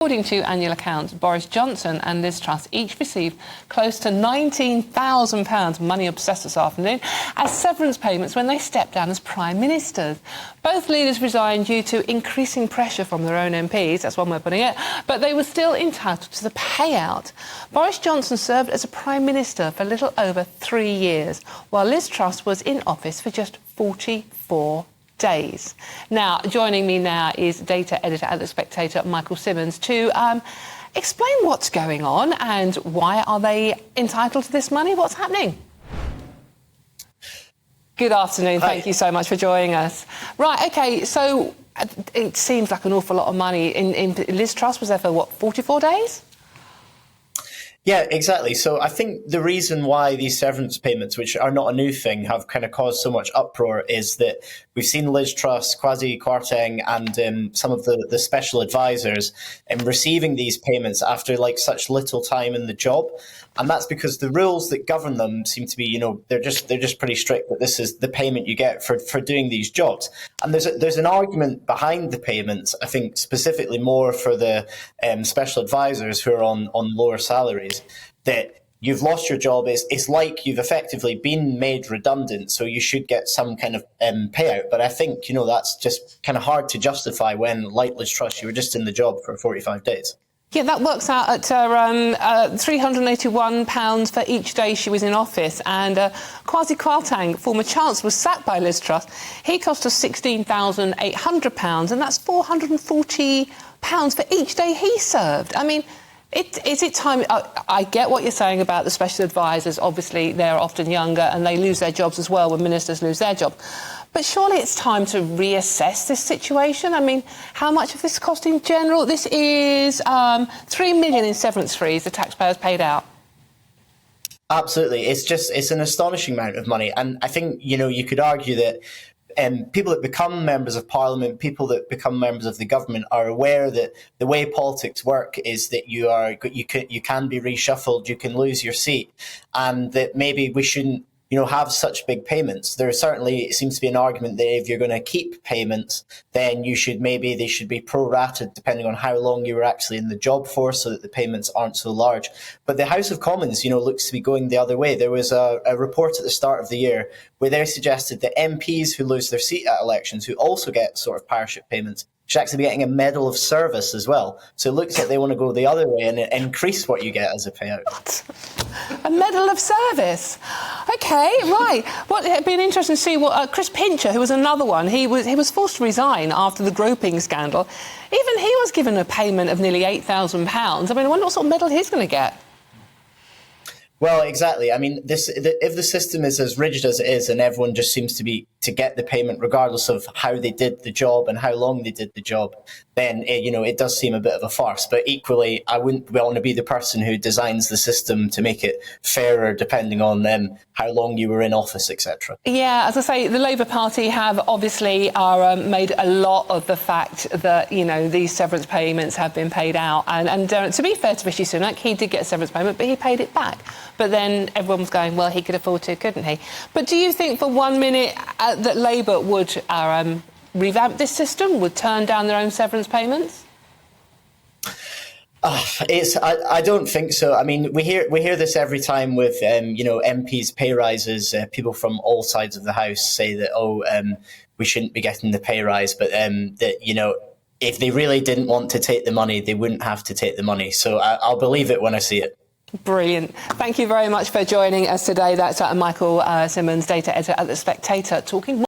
According to annual accounts, Boris Johnson and Liz Truss each received close to £19,000, money obsessed this afternoon, as severance payments when they stepped down as Prime Ministers. Both leaders resigned due to increasing pressure from their own MPs, that's one way of putting it, but they were still entitled to the payout. Boris Johnson served as a Prime Minister for a little over 3 years, while Liz Truss was in office for just 44 days. Now, joining me now is data editor at The Spectator, Michael Simmons, to explain what's going on and why are they entitled to this money? What's happening? Good afternoon. Hi. Thank you so much for joining us. Right, OK, so it seems like an awful lot of money. In Liz Truss was there for, what, 44 days? Yeah, exactly. So I think the reason why these severance payments, which are not a new thing, have kind of caused so much uproar is that we've seen Liz Truss, Kwasi Kwarteng and some of the special advisors receiving these payments after such little time in the job. And that's because the rules that govern them seem to be, they're just pretty strict that this is the payment you get for doing these jobs. And there's an argument behind the payments, I think specifically more for the special advisors who are on lower salaries, that you've lost your job. It's like you've effectively been made redundant, so you should get some kind of payout. But I think, that's just kind of hard to justify when, like Liz Truss, you were just in the job for 45 days. Yeah, that works out at £381 for each day she was in office. And Kwasi Kwarteng, former Chancellor, was sacked by Liz Truss. He cost us £16,800, and that's £440 for each day he served. I mean, is it time? I get what you're saying about the special advisors. Obviously, they're often younger and they lose their jobs as well when ministers lose their job. But surely it's time to reassess this situation. I mean, how much of this cost in general? This is £3 million in severance fees the taxpayers paid out. Absolutely. It's an astonishing amount of money. And I think, you could argue that people that become members of parliament, people that become members of the government are aware that the way politics work is that you can be reshuffled, you can lose your seat, and that maybe we shouldn't have such big payments. There certainly seems to be an argument that if you're going to keep payments, then they should be prorated depending on how long you were actually in the job for, so that the payments aren't so large. But the House of Commons, looks to be going the other way. There was a report at the start of the year where they suggested that MPs who lose their seat at elections, who also get sort of parachute payments, should actually be getting a medal of service as well. So it looks like they want to go the other way and increase what you get as a payout. What? A medal of service? OK, right. Well, it'd be interesting to see what Chris Pincher, who was another one, he was forced to resign after the groping scandal. Even he was given a payment of nearly £8,000. I mean, I wonder what sort of medal he's going to get. Well, exactly. I mean, if the system is as rigid as it is and everyone just seems to get the payment regardless of how they did the job and how long they did the job, then, it does seem a bit of a farce. But equally, I wouldn't want to be the person who designs the system to make it fairer depending on how long you were in office, etc. Yeah, as I say, the Labour Party have obviously made a lot of the fact that, these severance payments have been paid out. And to be fair to Rishi Sunak, he did get a severance payment, but he paid it back. But then everyone was going, well, he could afford to, couldn't he? But do you think for 1 minute that Labour would revamp this system, would turn down their own severance payments? I don't think so. I mean, we hear this every time with MPs' pay rises. People from all sides of the House say that we shouldn't be getting the pay rise, but that if they really didn't want to take the money, they wouldn't have to take the money. So I'll believe it when I see it. Brilliant. Thank you very much for joining us today. That's Michael Simmons, data editor at The Spectator, talking